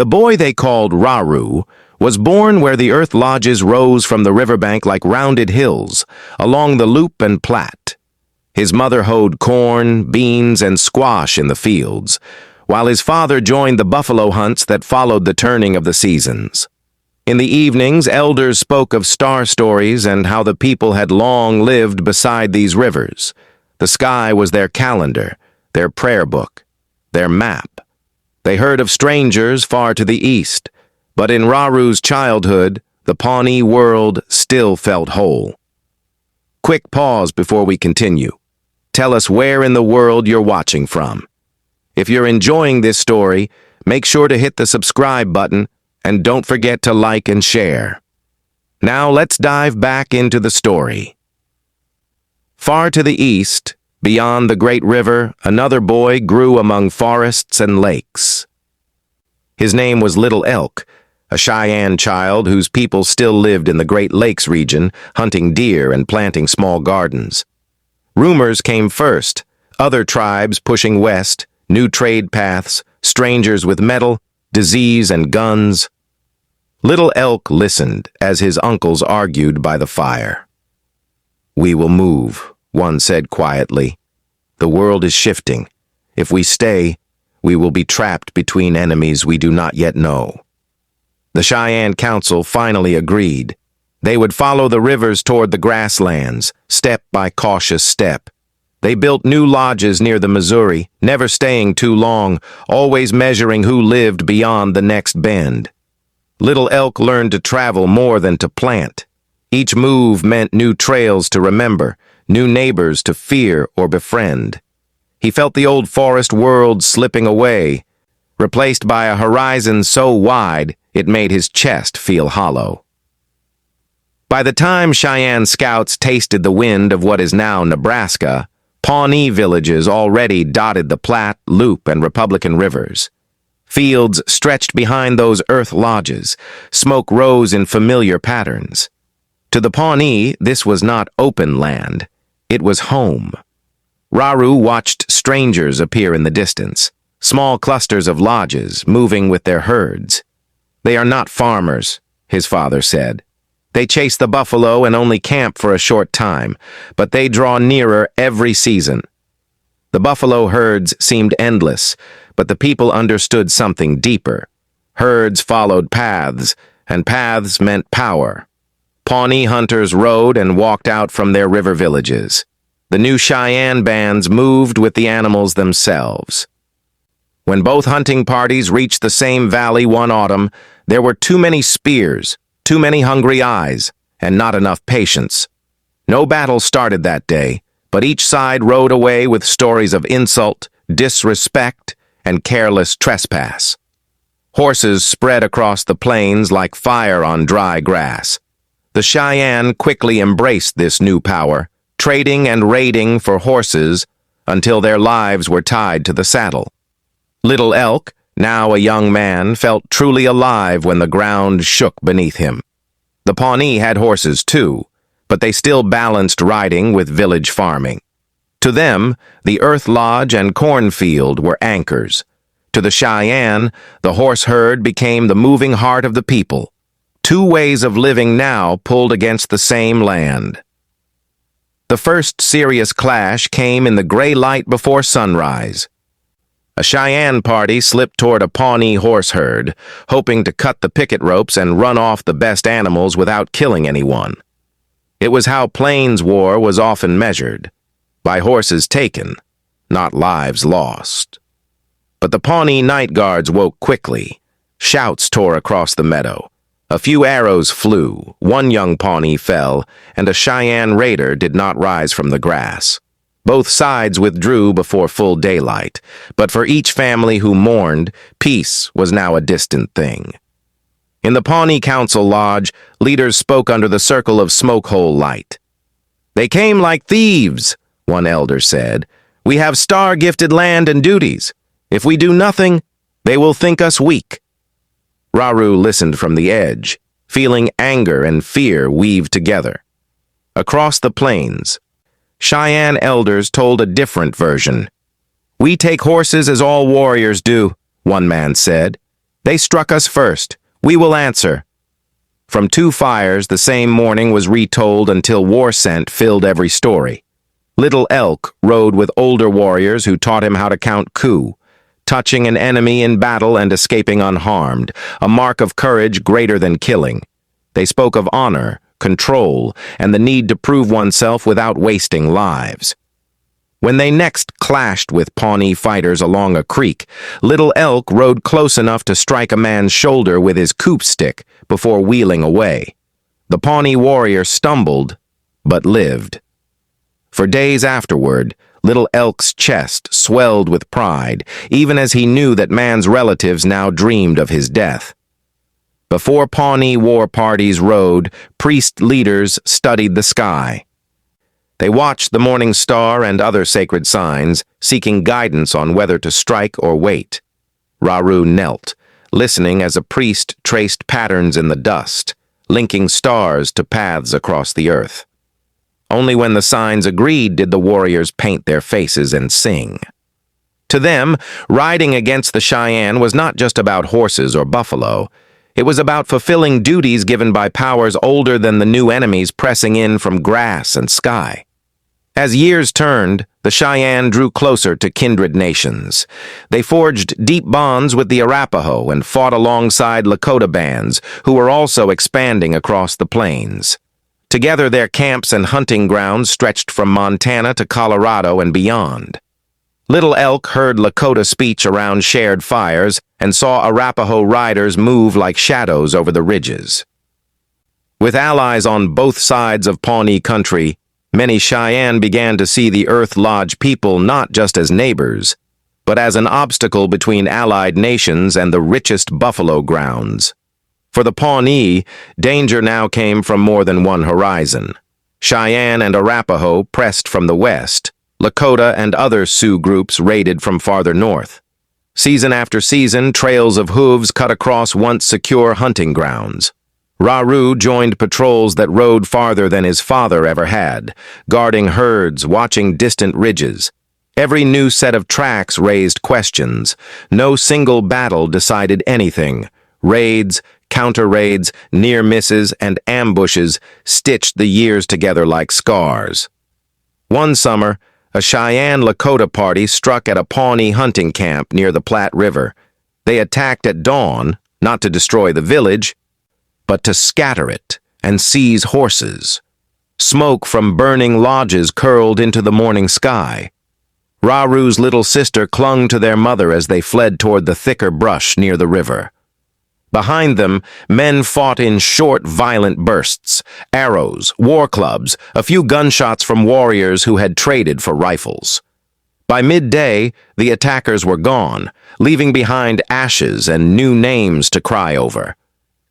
The boy they called Raru was born where the earth lodges rose from the riverbank like rounded hills, along the Loop and Platte. His mother hoed corn, beans, and squash in the fields, while his father joined the buffalo hunts that followed the turning of the seasons. In the evenings, elders spoke of star stories and how the people had long lived beside these rivers. The sky was their calendar, their prayer book, their map. They heard of strangers far to the east, but in Raru's childhood, the Pawnee world still felt whole. Quick pause before we continue. Tell us where in the world you're watching from. If you're enjoying this story, make sure to hit the subscribe button and don't forget to like and share. Now let's dive back into the story. Far to the east, beyond the great river, another boy grew among forests and lakes. His name was Little Elk, a Cheyenne child whose people still lived in the Great Lakes region, hunting deer and planting small gardens. Rumors came first, other tribes pushing west, new trade paths, strangers with metal, disease, and guns. Little Elk listened as his uncles argued by the fire. "We will move," one said quietly. "The world is shifting. If we stay, we will be trapped between enemies we do not yet know." The Cheyenne Council finally agreed. They would follow the rivers toward the grasslands, step by cautious step. They built new lodges near the Missouri, never staying too long, always measuring who lived beyond the next bend. Little Elk learned to travel more than to plant. Each move meant new trails to remember, new neighbors to fear or befriend. He felt the old forest world slipping away, replaced by a horizon so wide it made his chest feel hollow. By the time Cheyenne scouts tasted the wind of what is now Nebraska, Pawnee villages already dotted the Platte, Loop, and Republican rivers. Fields stretched behind those earth lodges. Smoke rose in familiar patterns. To the Pawnee, this was not open land. It was home. Raru watched strangers appear in the distance, small clusters of lodges moving with their herds. "They are not farmers," his father said. "They chase the buffalo and only camp for a short time, but they draw nearer every season." The buffalo herds seemed endless, but the people understood something deeper. Herds followed paths, and paths meant power. Pawnee hunters rode and walked out from their river villages. The new Cheyenne bands moved with the animals themselves. When both hunting parties reached the same valley one autumn, there were too many spears, too many hungry eyes, and not enough patience. No battle started that day, but each side rode away with stories of insult, disrespect, and careless trespass. Horses spread across the plains like fire on dry grass. The Cheyenne quickly embraced this new power, trading and raiding for horses until their lives were tied to the saddle. Little Elk, now a young man, felt truly alive when the ground shook beneath him. The Pawnee had horses too, but they still balanced riding with village farming. To them, the earth lodge and cornfield were anchors. To the Cheyenne, the horse herd became the moving heart of the people. Two ways of living now pulled against the same land. The first serious clash came in the gray light before sunrise. A Cheyenne party slipped toward a Pawnee horse herd, hoping to cut the picket ropes and run off the best animals without killing anyone. It was how Plains war was often measured, by horses taken, not lives lost. But the Pawnee night guards woke quickly. Shouts tore across the meadow. A few arrows flew, one young Pawnee fell, and a Cheyenne raider did not rise from the grass. Both sides withdrew before full daylight, but for each family who mourned, peace was now a distant thing. In the Pawnee Council Lodge, leaders spoke under the circle of smoke-hole light. "They came like thieves," one elder said. "We have star-gifted land and duties. If we do nothing, they will think us weak." Raru listened from the edge, feeling anger and fear weaved together. Across the plains, Cheyenne elders told a different version. "We take horses as all warriors do," one man said. "They struck us first. We will answer." From two fires, the same morning was retold until war scent filled every story. Little Elk rode with older warriors who taught him how to count coup, touching an enemy in battle and escaping unharmed, a mark of courage greater than killing. They spoke of honor, control, and the need to prove oneself without wasting lives. When they next clashed with Pawnee fighters along a creek, Little Elk rode close enough to strike a man's shoulder with his coop stick before wheeling away. The Pawnee warrior stumbled, but lived. For days afterward, Little Elk's chest swelled with pride, even as he knew that man's relatives now dreamed of his death. Before Pawnee War parties rode, priest leaders studied the sky. They watched the morning star and other sacred signs, seeking guidance on whether to strike or wait. Raru knelt, listening as a priest traced patterns in the dust, linking stars to paths across the earth. Only when the signs agreed did the warriors paint their faces and sing. To them, riding against the Cheyenne was not just about horses or buffalo. It was about fulfilling duties given by powers older than the new enemies pressing in from grass and sky. As years turned, the Cheyenne drew closer to kindred nations. They forged deep bonds with the Arapaho and fought alongside Lakota bands, who were also expanding across the plains. Together, their camps and hunting grounds stretched from Montana to Colorado and beyond. Little Elk heard Lakota speech around shared fires and saw Arapaho riders move like shadows over the ridges. With allies on both sides of Pawnee country, many Cheyenne began to see the Earth Lodge people not just as neighbors, but as an obstacle between allied nations and the richest buffalo grounds. For the Pawnee, danger now came from more than one horizon. Cheyenne and Arapaho pressed from the west. Lakota and other Sioux groups raided from farther north. Season after season, trails of hooves cut across once secure hunting grounds. Raru joined patrols that rode farther than his father ever had, guarding herds, watching distant ridges. Every new set of tracks raised questions. No single battle decided anything. Raids, counter-raids, near misses, and ambushes stitched the years together like scars. One summer, a Cheyenne Lakota party struck at a Pawnee hunting camp near the Platte River. They attacked at dawn, not to destroy the village, but to scatter it and seize horses. Smoke from burning lodges curled into the morning sky. Raru's little sister clung to their mother as they fled toward the thicker brush near the river. Behind them, men fought in short, violent bursts, arrows, war clubs, a few gunshots from warriors who had traded for rifles. By midday, the attackers were gone, leaving behind ashes and new names to cry over.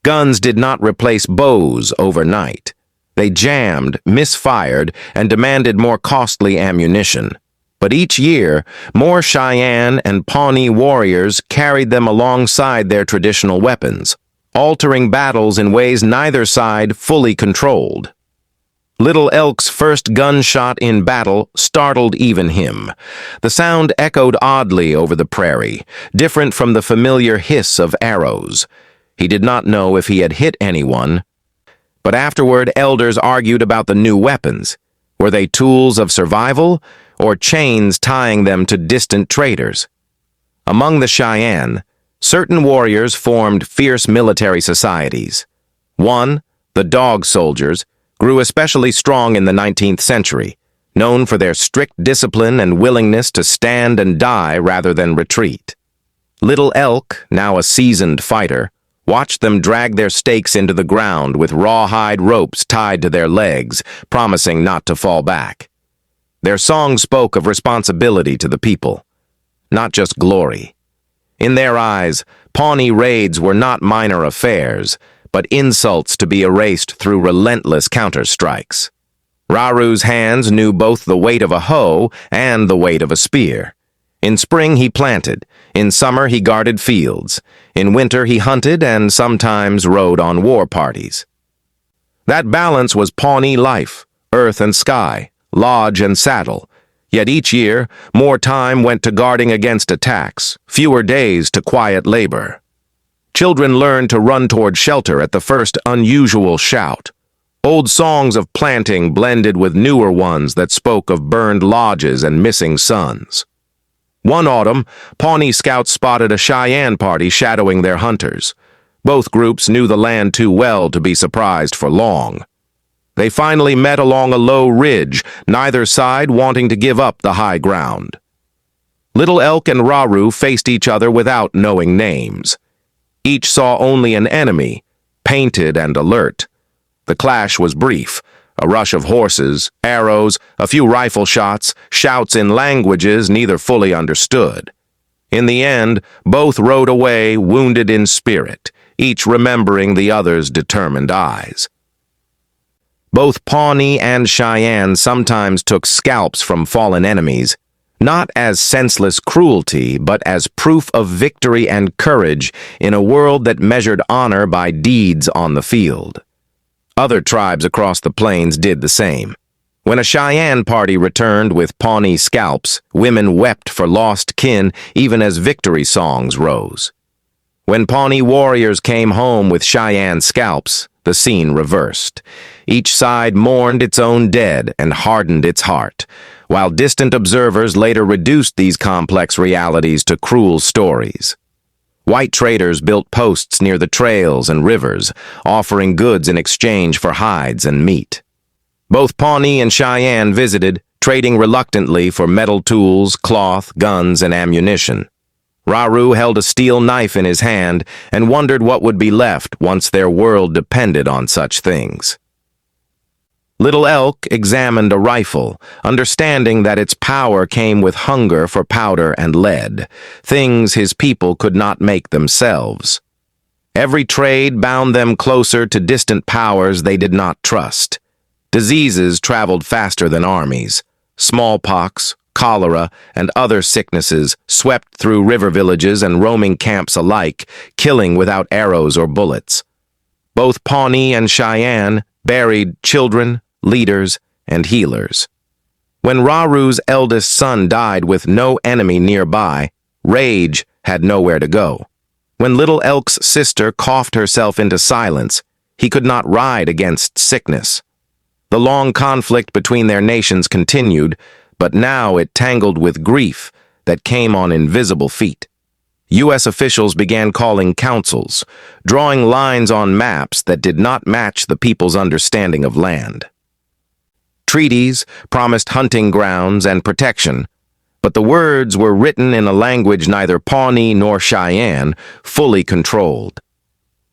Guns did not replace bows overnight. They jammed, misfired, and demanded more costly ammunition. But each year, more Cheyenne and Pawnee warriors carried them alongside their traditional weapons, altering battles in ways neither side fully controlled. Little Elk's first gunshot in battle startled even him. The sound echoed oddly over the prairie, different from the familiar hiss of arrows. He did not know if he had hit anyone, but afterward elders argued about the new weapons. Were they tools of survival, or chains tying them to distant traders? Among the Cheyenne, certain warriors formed fierce military societies. One, the Dog Soldiers, grew especially strong in the 19th century, known for their strict discipline and willingness to stand and die rather than retreat. Little Elk, now a seasoned fighter, watched them drag their stakes into the ground with rawhide ropes tied to their legs, promising not to fall back. Their song spoke of responsibility to the people, not just glory. In their eyes, Pawnee raids were not minor affairs, but insults to be erased through relentless counterstrikes. Raru's hands knew both the weight of a hoe and the weight of a spear. In spring he planted, in summer he guarded fields, in winter he hunted and sometimes rode on war parties. That balance was Pawnee life, earth and sky, lodge and saddle, yet each year more time went to guarding against attacks, fewer days to quiet labor. Children learned to run toward shelter at the first unusual shout. Old songs of planting blended with newer ones that spoke of burned lodges and missing sons. One autumn, Pawnee scouts spotted a Cheyenne party shadowing their hunters. Both groups knew the land too well to be surprised for long. They finally met along a low ridge, neither side wanting to give up the high ground. Little Elk and Raru faced each other without knowing names. Each saw only an enemy, painted and alert. The clash was brief. A rush of horses, arrows, a few rifle shots, shouts in languages neither fully understood. In the end, both rode away wounded in spirit, each remembering the other's determined eyes. Both Pawnee and Cheyenne sometimes took scalps from fallen enemies, not as senseless cruelty, but as proof of victory and courage in a world that measured honor by deeds on the field. Other tribes across the plains did the same. When a Cheyenne party returned with Pawnee scalps, women wept for lost kin even as victory songs rose. When Pawnee warriors came home with Cheyenne scalps, the scene reversed. Each side mourned its own dead and hardened its heart, while distant observers later reduced these complex realities to cruel stories. White traders built posts near the trails and rivers, offering goods in exchange for hides and meat. Both Pawnee and Cheyenne visited, trading reluctantly for metal tools, cloth, guns, and ammunition. Raru held a steel knife in his hand and wondered what would be left once their world depended on such things. Little Elk examined a rifle, understanding that its power came with hunger for powder and lead, things his people could not make themselves. Every trade bound them closer to distant powers they did not trust. Diseases traveled faster than armies. Smallpox, cholera, and other sicknesses swept through river villages and roaming camps alike, killing without arrows or bullets. Both Pawnee and Cheyenne buried children, leaders, and healers. When Raru's eldest son died with no enemy nearby, rage had nowhere to go. When Little Elk's sister coughed herself into silence, he could not ride against sickness. The long conflict between their nations continued, but now it tangled with grief that came on invisible feet. U.S. officials began calling councils, drawing lines on maps that did not match the people's understanding of land. Treaties promised hunting grounds and protection, but the words were written in a language neither Pawnee nor Cheyenne fully controlled.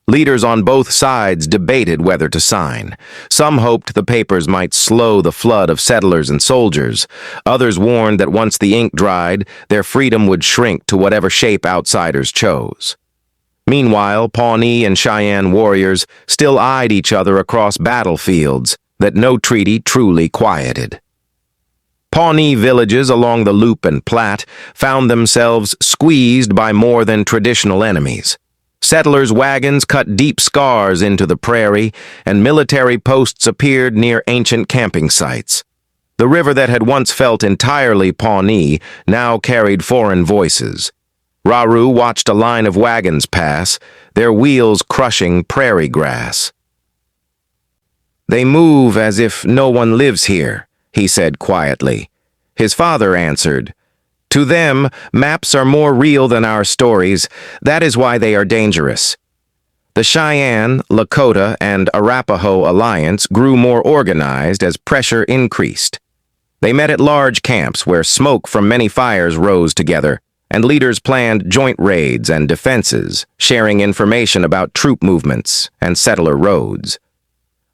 Leaders on both sides debated whether to sign. Some hoped the papers might slow the flood of settlers and soldiers. Others warned that once the ink dried, their freedom would shrink to whatever shape outsiders chose. Meanwhile, Pawnee and Cheyenne warriors still eyed each other across battlefields that no treaty truly quieted. Pawnee villages along the Loop and Platte found themselves squeezed by more than traditional enemies. Settlers' wagons cut deep scars into the prairie, and military posts appeared near ancient camping sites. The river that had once felt entirely Pawnee now carried foreign voices. Raru watched a line of wagons pass, their wheels crushing prairie grass. "They move as if no one lives here," he said quietly. His father answered, "To them, maps are more real than our stories. That is why they are dangerous." The Cheyenne, Lakota, and Arapaho alliance grew more organized as pressure increased. They met at large camps where smoke from many fires rose together, and leaders planned joint raids and defenses, sharing information about troop movements and settler roads.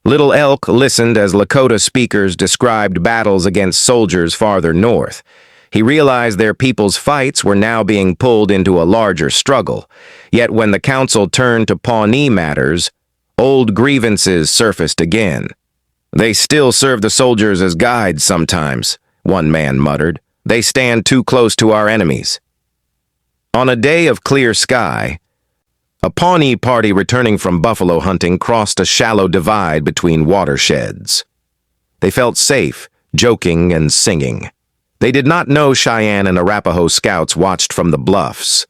Little Elk listened as Lakota speakers described battles against soldiers farther north. He realized their people's fights were now being pulled into a larger struggle. Yet when the council turned to Pawnee matters, old grievances surfaced again. "They still serve the soldiers as guides sometimes," one man muttered. "They stand too close to our enemies." On a day of clear sky, a Pawnee party returning from buffalo hunting crossed a shallow divide between watersheds. They felt safe, joking and singing. They did not know Cheyenne and Arapaho scouts watched from the bluffs.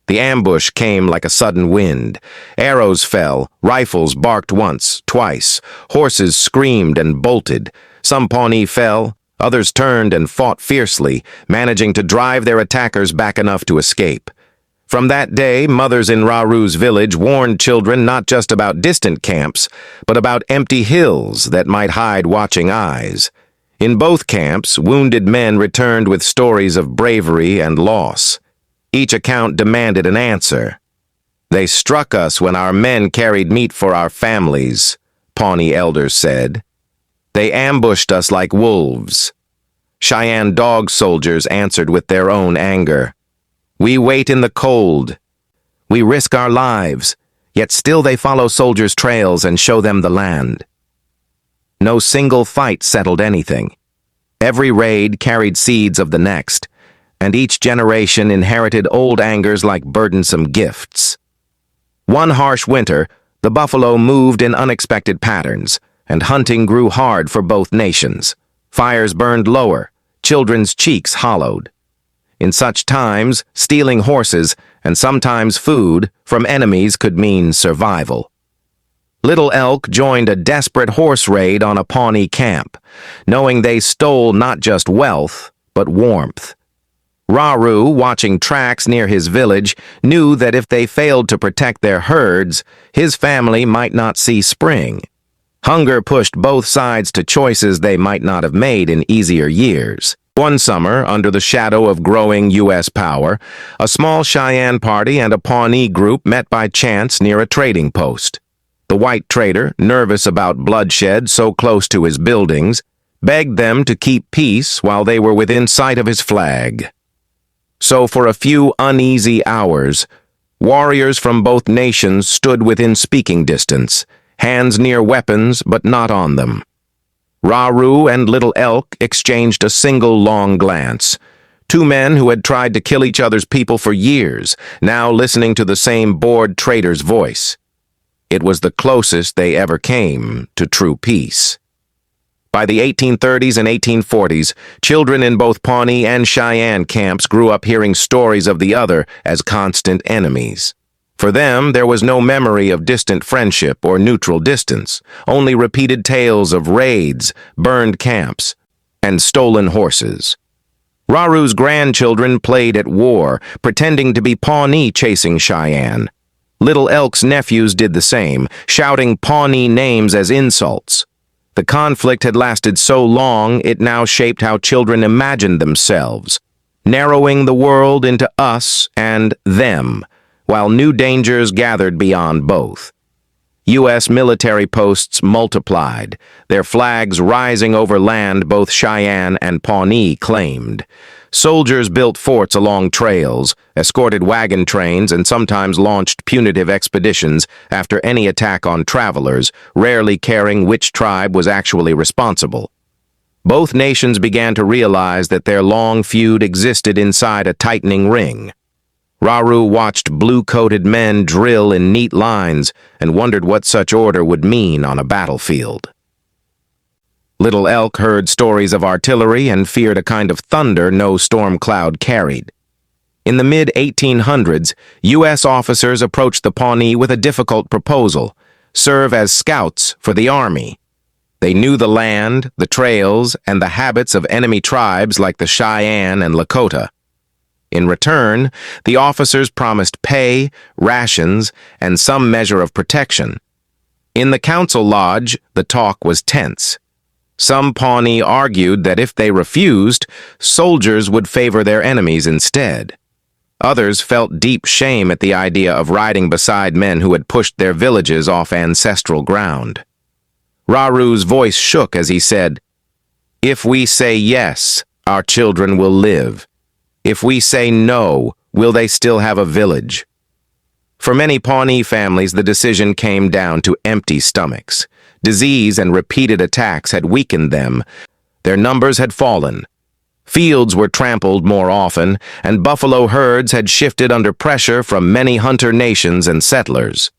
The ambush came like a sudden wind. Arrows fell, rifles barked once, twice, horses screamed and bolted. Some Pawnee fell, others turned and fought fiercely, managing to drive their attackers back enough to escape. From that day, mothers in Raru's village warned children not just about distant camps, but about empty hills that might hide watching eyes. In both camps, wounded men returned with stories of bravery and loss. Each account demanded an answer. "They struck us when our men carried meat for our families," Pawnee elders said. "They ambushed us like wolves." Cheyenne dog soldiers answered with their own anger. "We wait in the cold. We risk our lives, yet still they follow soldiers' trails and show them the land." No single fight settled anything. Every raid carried seeds of the next, and each generation inherited old angers like burdensome gifts. One harsh winter, the buffalo moved in unexpected patterns, and hunting grew hard for both nations. Fires burned lower, children's cheeks hollowed. In such times, stealing horses, and sometimes food, from enemies could mean survival. Little Elk joined a desperate horse raid on a Pawnee camp, knowing they stole not just wealth, but warmth. Raru, watching tracks near his village, knew that if they failed to protect their herds, his family might not see spring. Hunger pushed both sides to choices they might not have made in easier years. One summer, under the shadow of growing U.S. power, a small Cheyenne party and a Pawnee group met by chance near a trading post. The white trader, nervous about bloodshed so close to his buildings, begged them to keep peace while they were within sight of his flag. So for a few uneasy hours, warriors from both nations stood within speaking distance, hands near weapons but not on them. Raru and Little Elk exchanged a single long glance. Two men who had tried to kill each other's people for years, now listening to the same bored trader's voice. It was the closest they ever came to true peace. By the 1830s and 1840s, children in both Pawnee and Cheyenne camps grew up hearing stories of the other as constant enemies. For them, there was no memory of distant friendship or neutral distance, only repeated tales of raids, burned camps, and stolen horses. Raru's grandchildren played at war, pretending to be Pawnee chasing Cheyenne. Little Elk's nephews did the same, shouting Pawnee names as insults. The conflict had lasted so long it now shaped how children imagined themselves, narrowing the world into us and them, while new dangers gathered beyond both. U.S. military posts multiplied, their flags rising over land both Cheyenne and Pawnee claimed. Soldiers built forts along trails, escorted wagon trains, and sometimes launched punitive expeditions after any attack on travelers, rarely caring which tribe was actually responsible. Both nations began to realize that their long feud existed inside a tightening ring. Raru watched blue-coated men drill in neat lines and wondered what such order would mean on a battlefield. Little Elk heard stories of artillery and feared a kind of thunder no storm cloud carried. In the mid-1800s, U.S. officers approached the Pawnee with a difficult proposal: serve as scouts for the Army. They knew the land, the trails, and the habits of enemy tribes like the Cheyenne and Lakota. In return, the officers promised pay, rations, and some measure of protection. In the council lodge, the talk was tense. Some Pawnee argued that if they refused, soldiers would favor their enemies instead. Others felt deep shame at the idea of riding beside men who had pushed their villages off ancestral ground. Raru's voice shook as he said, "If we say yes, our children will live. If we say no, will they still have a village?" For many Pawnee families, the decision came down to empty stomachs. Disease and repeated attacks had weakened them. Their numbers had fallen. Fields were trampled more often, and buffalo herds had shifted under pressure from many hunter nations and settlers.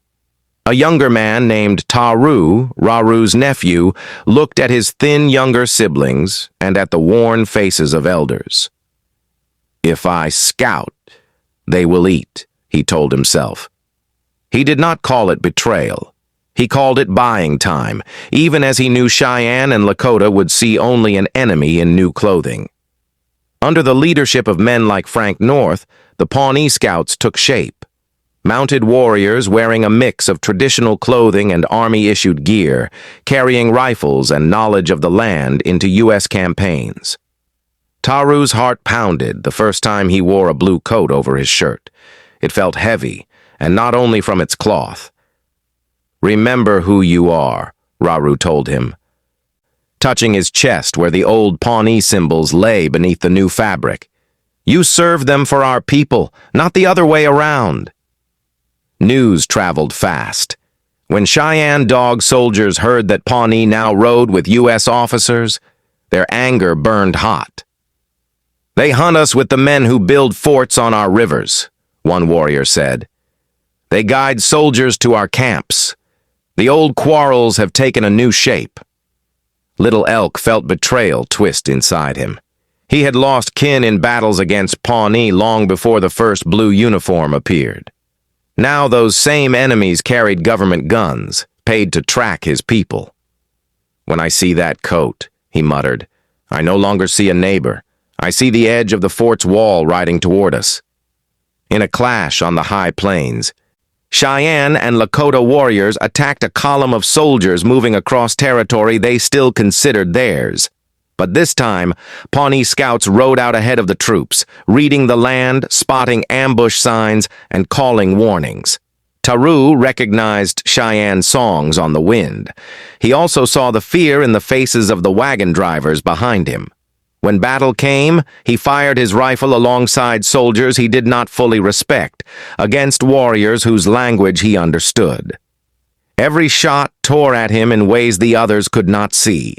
A younger man named Taru, Raru's nephew, looked at his thin younger siblings and at the worn faces of elders. "If I scout, they will eat. he told himself. He did not call it betrayal. He called it buying time, even as he knew Cheyenne and Lakota would see only an enemy in new clothing. Under the leadership of men like Frank North, the Pawnee Scouts took shape. Mounted warriors wearing a mix of traditional clothing and Army-issued gear, carrying rifles and knowledge of the land into U.S. campaigns. Taru's heart pounded the first time he wore a blue coat over his shirt. It felt heavy, and not only from its cloth. "Remember who you are," Raru told him, touching his chest where the old Pawnee symbols lay beneath the new fabric. "You served them for our people, not the other way around." News traveled fast. When Cheyenne Dog soldiers heard that Pawnee now rode with U.S. officers, their anger burned hot. "They hunt us with the men who build forts on our rivers," one warrior said. "They guide soldiers to our camps. The old quarrels have taken a new shape." Little Elk felt betrayal twist inside him. He had lost kin in battles against Pawnee long before the first blue uniform appeared. Now those same enemies carried government guns, paid to track his people. "When I see that coat," he muttered, "I no longer see a neighbor. I see the edge of the fort's wall riding toward us." In a clash on the high plains, Cheyenne and Lakota warriors attacked a column of soldiers moving across territory they still considered theirs. But this time, Pawnee scouts rode out ahead of the troops, reading the land, spotting ambush signs, and calling warnings. Taru recognized Cheyenne songs on the wind. He also saw the fear in the faces of the wagon drivers behind him. When battle came, he fired his rifle alongside soldiers he did not fully respect, against warriors whose language he understood. Every shot tore at him in ways the others could not see.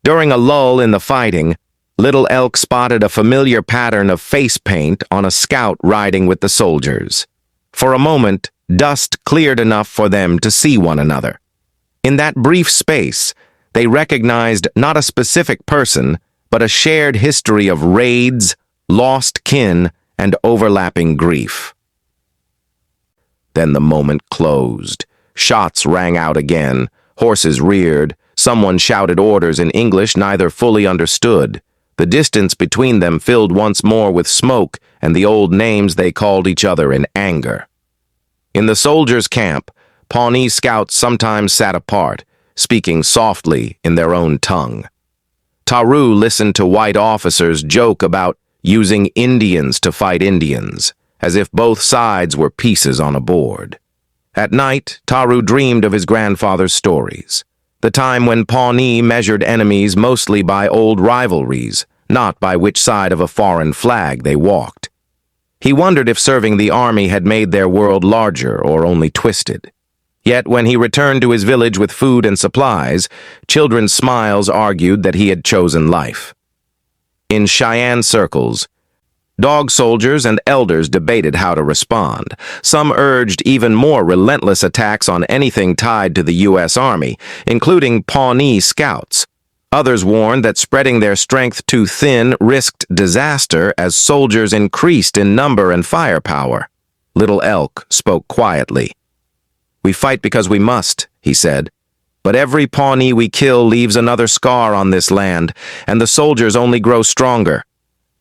During a lull in the fighting, Little Elk spotted a familiar pattern of face paint on a scout riding with the soldiers. For a moment, dust cleared enough for them to see one another. In that brief space, they recognized not a specific person, but a shared history of raids, lost kin, and overlapping grief. Then the moment closed. Shots rang out again. Horses reared. Someone shouted orders in English neither fully understood. The distance between them filled once more with smoke and the old names they called each other in anger. In the soldiers' camp, Pawnee scouts sometimes sat apart, speaking softly in their own tongue. Taru listened to white officers joke about using Indians to fight Indians, as if both sides were pieces on a board. At night, Taru dreamed of his grandfather's stories, the time when Pawnee measured enemies mostly by old rivalries, not by which side of a foreign flag they walked. He wondered if serving the army had made their world larger or only twisted. Yet when he returned to his village with food and supplies, children's smiles argued that he had chosen life. In Cheyenne circles, dog soldiers and elders debated how to respond. Some urged even more relentless attacks on anything tied to the U.S. Army, including Pawnee scouts. Others warned that spreading their strength too thin risked disaster as soldiers increased in number and firepower. Little Elk spoke quietly. "We fight because we must," he said. "But every Pawnee we kill leaves another scar on this land, and the soldiers only grow stronger.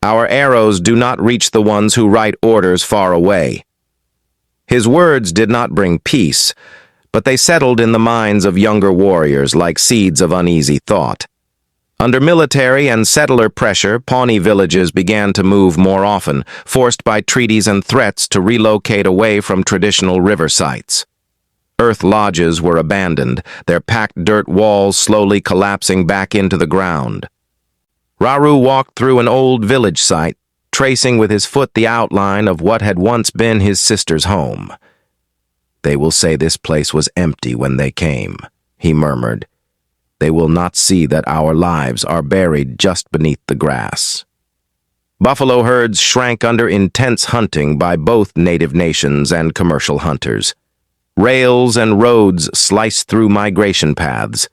Our arrows do not reach the ones who write orders far away." His words did not bring peace, but they settled in the minds of younger warriors like seeds of uneasy thought. Under military and settler pressure, Pawnee villages began to move more often, forced by treaties and threats to relocate away from traditional river sites. Earth lodges were abandoned, their packed dirt walls slowly collapsing back into the ground. Raru walked through an old village site, tracing with his foot the outline of what had once been his sister's home. "They will say this place was empty when they came," he murmured. "They will not see that our lives are buried just beneath the grass." Buffalo herds shrank under intense hunting by both native nations and commercial hunters. Rails and roads sliced through migration paths.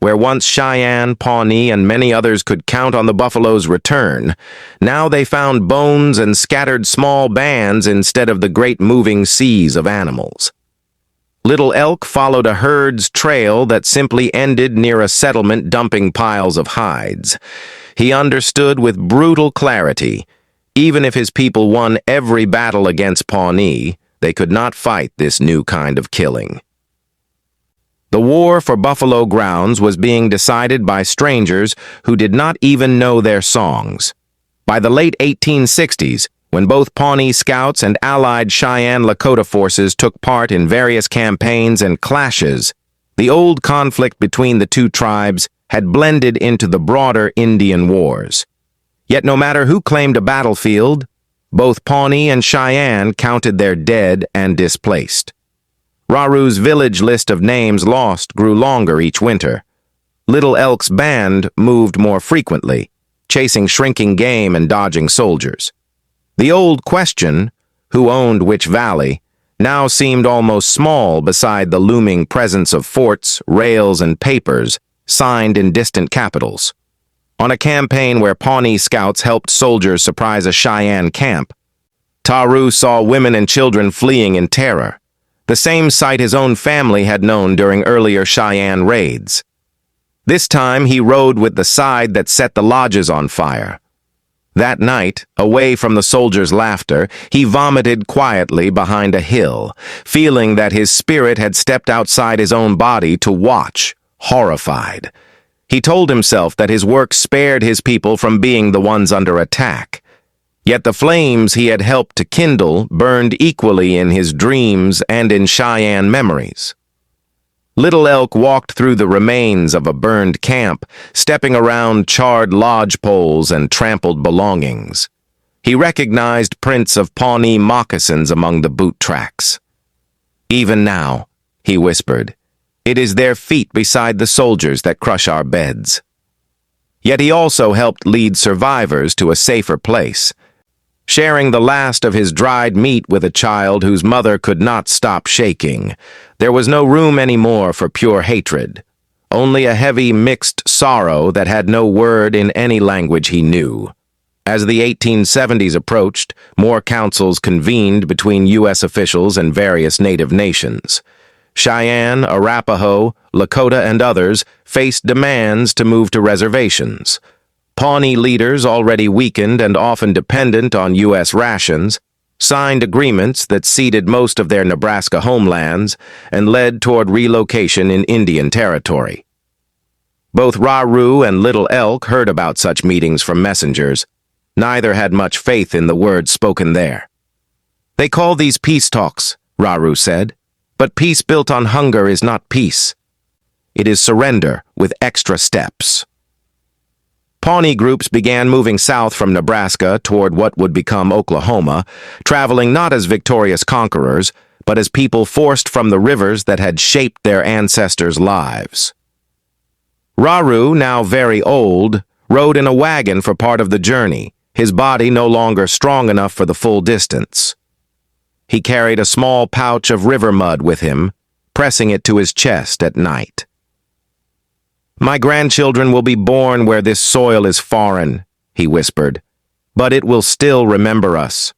Where once Cheyenne, Pawnee, and many others could count on the buffalo's return, now they found bones and scattered small bands instead of the great moving seas of animals. Little Elk followed a herd's trail that simply ended near a settlement dumping piles of hides. He understood with brutal clarity, even if his people won every battle against Pawnee, they could not fight this new kind of killing. The war for Buffalo Grounds was being decided by strangers who did not even know their songs. By the late 1860s, when both Pawnee Scouts and allied Cheyenne-Lakota forces took part in various campaigns and clashes, the old conflict between the two tribes had blended into the broader Indian Wars. Yet no matter who claimed a battlefield, both Pawnee and Cheyenne counted their dead and displaced. Raru's village list of names lost grew longer each winter. Little Elk's band moved more frequently, chasing shrinking game and dodging soldiers. The old question, who owned which valley, now seemed almost small beside the looming presence of forts, rails, and papers signed in distant capitals. On a campaign where Pawnee scouts helped soldiers surprise a Cheyenne camp, Taru saw women and children fleeing in terror, the same sight his own family had known during earlier Cheyenne raids. This time he rode with the side that set the lodges on fire. That night, away from the soldiers' laughter, he vomited quietly behind a hill, feeling that his spirit had stepped outside his own body to watch, horrified. He told himself that his work spared his people from being the ones under attack. Yet the flames he had helped to kindle burned equally in his dreams and in Cheyenne memories. Little Elk walked through the remains of a burned camp, stepping around charred lodge poles and trampled belongings. He recognized prints of Pawnee moccasins among the boot tracks. "Even now," he whispered, "it is their feet beside the soldiers that crush our beds." Yet he also helped lead survivors to a safer place, sharing the last of his dried meat with a child whose mother could not stop shaking. There was no room anymore for pure hatred, only a heavy mixed sorrow that had no word in any language he knew. As the 1870s approached, more councils convened between U.S. officials and various native nations. Cheyenne, Arapaho, Lakota, and others faced demands to move to reservations. Pawnee leaders, already weakened and often dependent on U.S. rations, signed agreements that ceded most of their Nebraska homelands and led toward relocation in Indian Territory. Both Raru and Little Elk heard about such meetings from messengers. Neither had much faith in the words spoken there. "They call these peace talks," Raru said, "but peace built on hunger is not peace. It is surrender with extra steps." Pawnee groups began moving south from Nebraska toward what would become Oklahoma, traveling not as victorious conquerors, but as people forced from the rivers that had shaped their ancestors' lives. Raru, now very old, rode in a wagon for part of the journey, his body no longer strong enough for the full distance. He carried a small pouch of river mud with him, pressing it to his chest at night. "My grandchildren will be born where this soil is foreign," he whispered, "but it will still remember us."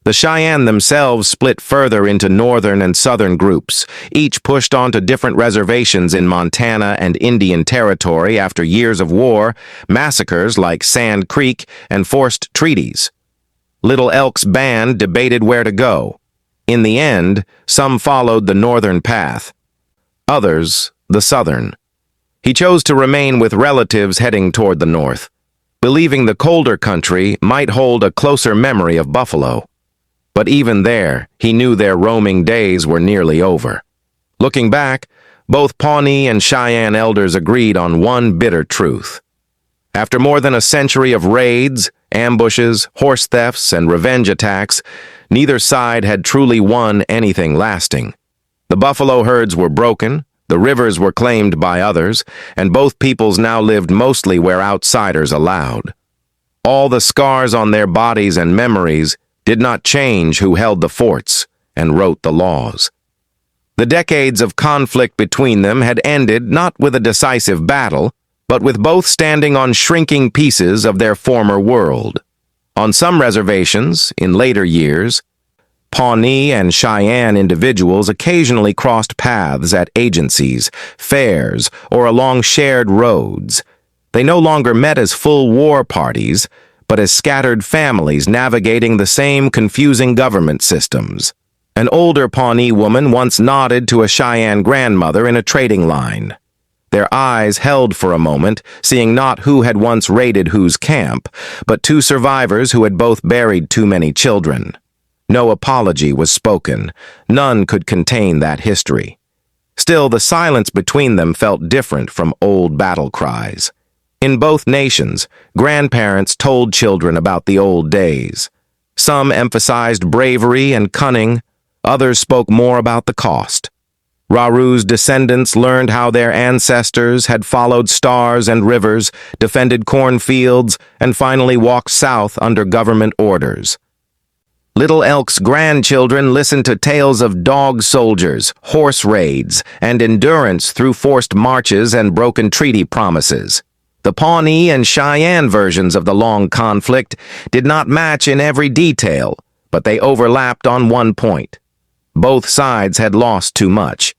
The Cheyenne themselves split further into northern and southern groups, each pushed onto different reservations in Montana and Indian Territory after years of war, massacres like Sand Creek, and forced treaties. Little Elk's band debated where to go. In the end, some followed the northern path, others the southern. He chose to remain with relatives heading toward the north, believing the colder country might hold a closer memory of buffalo. But even there, he knew their roaming days were nearly over. Looking back, both Pawnee and Cheyenne elders agreed on one bitter truth. After more than a century of raids, ambushes, horse thefts, and revenge attacks, neither side had truly won anything lasting. The buffalo herds were broken, the rivers were claimed by others, and both peoples now lived mostly where outsiders allowed. All the scars on their bodies and memories did not change who held the forts and wrote the laws. The decades of conflict between them had ended not with a decisive battle, but with both standing on shrinking pieces of their former world. On some reservations, in later years, Pawnee and Cheyenne individuals occasionally crossed paths at agencies, fairs, or along shared roads. They no longer met as full war parties, but as scattered families navigating the same confusing government systems. An older Pawnee woman once nodded to a Cheyenne grandmother in a trading line. Their eyes held for a moment, seeing not who had once raided whose camp, but two survivors who had both buried too many children. No apology was spoken. None could contain that history. Still, the silence between them felt different from old battle cries. In both nations, grandparents told children about the old days. Some emphasized bravery and cunning, others spoke more about the cost. Raru's descendants learned how their ancestors had followed stars and rivers, defended cornfields, and finally walked south under government orders. Little Elk's grandchildren listened to tales of dog soldiers, horse raids, and endurance through forced marches and broken treaty promises. The Pawnee and Cheyenne versions of the long conflict did not match in every detail, but they overlapped on one point. Both sides had lost too much.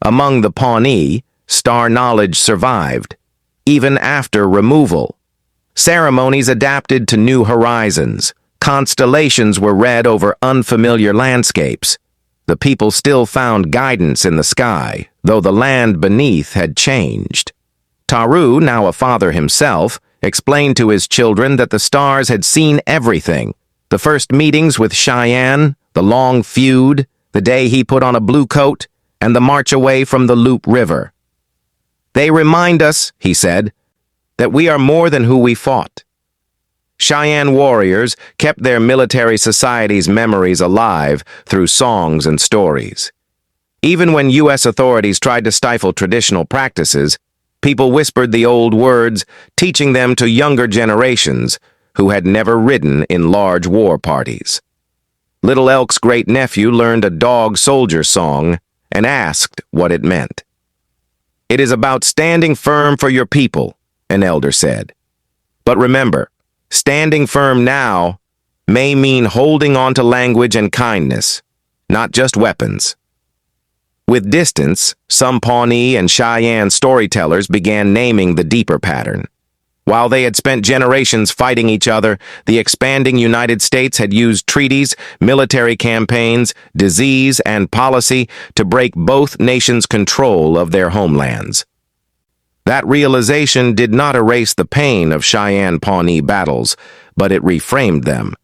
Among the Pawnee, star knowledge survived, even after removal. Ceremonies adapted to new horizons. Constellations were read over unfamiliar landscapes. The people still found guidance in the sky, though the land beneath had changed. Taru, now a father himself, explained to his children that the stars had seen everything. The first meetings with Cheyenne, the long feud, the day he put on a blue coat, and the march away from the Loup River. They remind us, he said, that we are more than who we fought. Cheyenne warriors kept their military society's memories alive through songs and stories. Even when U.S. authorities tried to stifle traditional practices, people whispered the old words, teaching them to younger generations who had never ridden in large war parties. Little Elk's great-nephew learned a dog soldier song and asked what it meant. "It is about standing firm for your people," an elder said. "But remember, standing firm now may mean holding on to language and kindness, not just weapons." With distance, some Pawnee and Cheyenne storytellers began naming the deeper pattern. While they had spent generations fighting each other, the expanding United States had used treaties, military campaigns, disease, and policy to break both nations' control of their homelands. That realization did not erase the pain of Cheyenne-Pawnee battles, but it reframed them.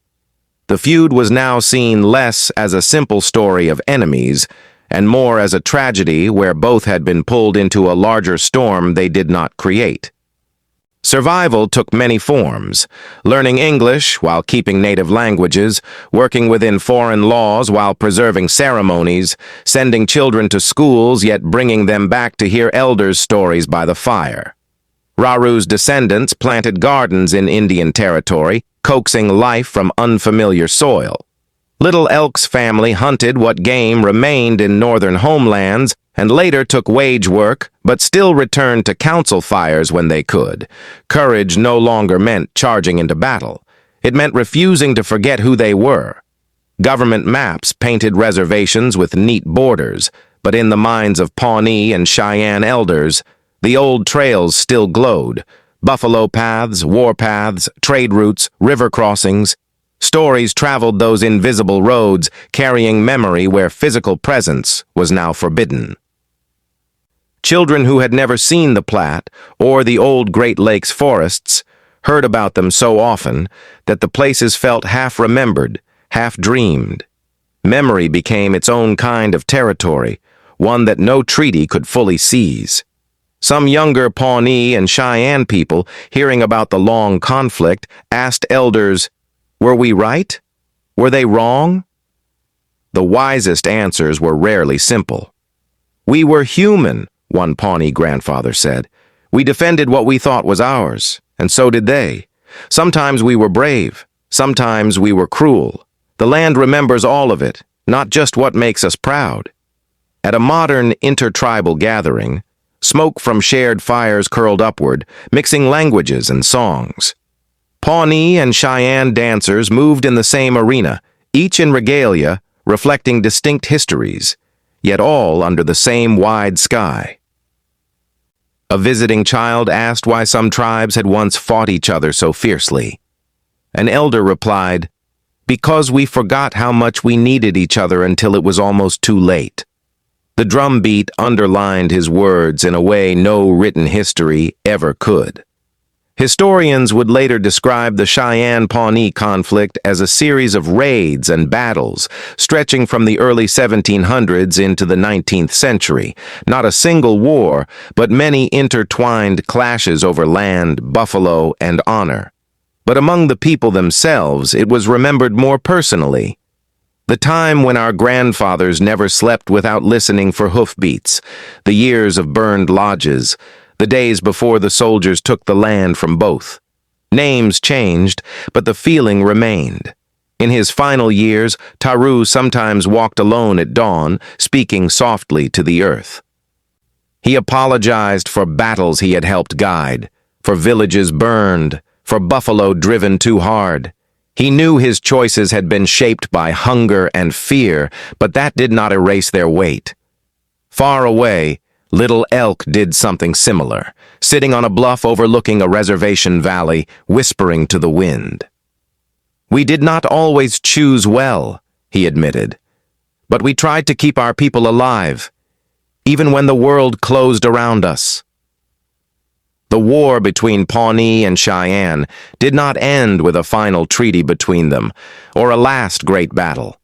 The feud was now seen less as a simple story of enemies, and more as a tragedy where both had been pulled into a larger storm they did not create. Survival took many forms: learning English while keeping native languages, working within foreign laws while preserving ceremonies, sending children to schools yet bringing them back to hear elders' stories by the fire. Raru's descendants planted gardens in Indian territory, coaxing life from unfamiliar soil. Little Elk's family hunted what game remained in northern homelands and later took wage work, but still returned to council fires when they could. Courage no longer meant charging into battle. It meant refusing to forget who they were. Government maps painted reservations with neat borders, but in the minds of Pawnee and Cheyenne elders, the old trails still glowed. Buffalo paths, war paths, trade routes, river crossings. Stories traveled those invisible roads, carrying memory where physical presence was now forbidden. Children who had never seen the Platte or the old Great Lakes forests heard about them so often that the places felt half-remembered, half-dreamed. Memory became its own kind of territory, one that no treaty could fully seize. Some younger Pawnee and Cheyenne people, hearing about the long conflict, asked elders, "Were we right? Were they wrong?" The wisest answers were rarely simple. "We were human," one Pawnee grandfather said. "We defended what we thought was ours, and so did they. Sometimes we were brave, sometimes we were cruel. The land remembers all of it, not just what makes us proud." At a modern intertribal gathering, smoke from shared fires curled upward, mixing languages and songs. Pawnee and Cheyenne dancers moved in the same arena, each in regalia, reflecting distinct histories, yet all under the same wide sky. A visiting child asked why some tribes had once fought each other so fiercely. An elder replied, "Because we forgot how much we needed each other until it was almost too late." The drumbeat underlined his words in a way no written history ever could. Historians would later describe the Cheyenne-Pawnee conflict as a series of raids and battles stretching from the early 1700s into the 19th century. Not a single war, but many intertwined clashes over land, buffalo, and honor. But among the people themselves, it was remembered more personally. The time when our grandfathers never slept without listening for hoofbeats, the years of burned lodges, the days before the soldiers took the land from both. Names changed, but the feeling remained. In his final years, Taru sometimes walked alone at dawn, speaking softly to the earth. He apologized for battles he had helped guide, for villages burned, for buffalo driven too hard. He knew his choices had been shaped by hunger and fear, but that did not erase their weight. Far away, Little Elk did something similar, sitting on a bluff overlooking a reservation valley, whispering to the wind. "We did not always choose well," he admitted, "but we tried to keep our people alive, even when the world closed around us." The war between Pawnee and Cheyenne did not end with a final treaty between them, or a last great battle.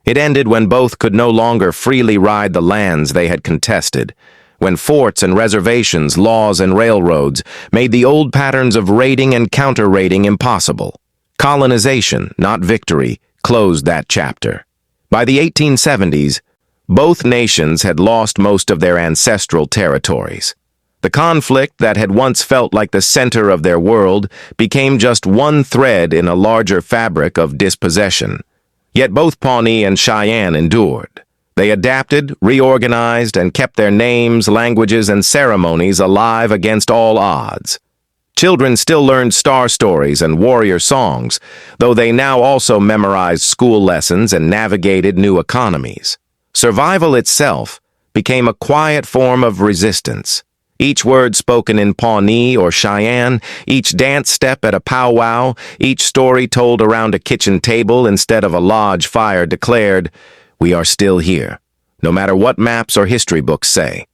It ended when both could no longer freely ride the lands they had contested, when forts and reservations, laws and railroads made the old patterns of raiding and counter-raiding impossible. Colonization, not victory, closed that chapter. By the 1870s, both nations had lost most of their ancestral territories. The conflict that had once felt like the center of their world became just one thread in a larger fabric of dispossession. Yet both Pawnee and Cheyenne endured. They adapted, reorganized, and kept their names, languages, and ceremonies alive against all odds. Children still learned star stories and warrior songs, though they now also memorized school lessons and navigated new economies. Survival itself became a quiet form of resistance. Each word spoken in Pawnee or Cheyenne, each dance step at a powwow, each story told around a kitchen table instead of a lodge fire declared, "We are still here, no matter what maps or history books say."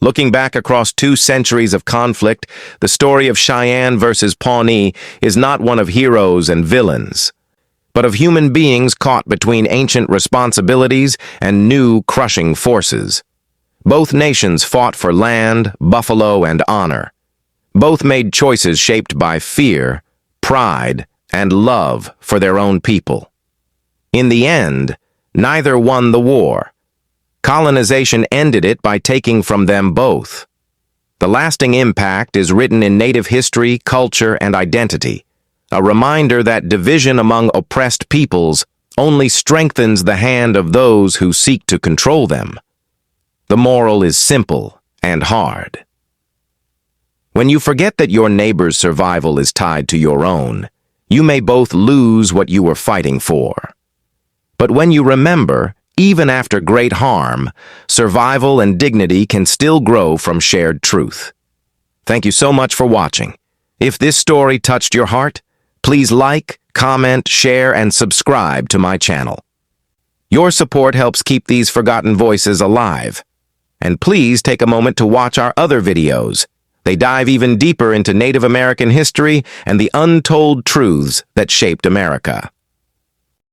Looking back across 2 centuries of conflict, the story of Cheyenne versus Pawnee is not one of heroes and villains, but of human beings caught between ancient responsibilities and new crushing forces. Both nations fought for land, buffalo, and honor. Both made choices shaped by fear, pride, and love for their own people. In the end, neither won the war. Colonization ended it by taking from them both. The lasting impact is written in Native history, culture, and identity, a reminder that division among oppressed peoples only strengthens the hand of those who seek to control them. The moral is simple and hard. When you forget that your neighbor's survival is tied to your own, you may both lose what you were fighting for. But when you remember, even after great harm, survival and dignity can still grow from shared truth. Thank you so much for watching. If this story touched your heart, please like, comment, share, and subscribe to my channel. Your support helps keep these forgotten voices alive. And please take a moment to watch our other videos. They dive even deeper into Native American history and the untold truths that shaped America.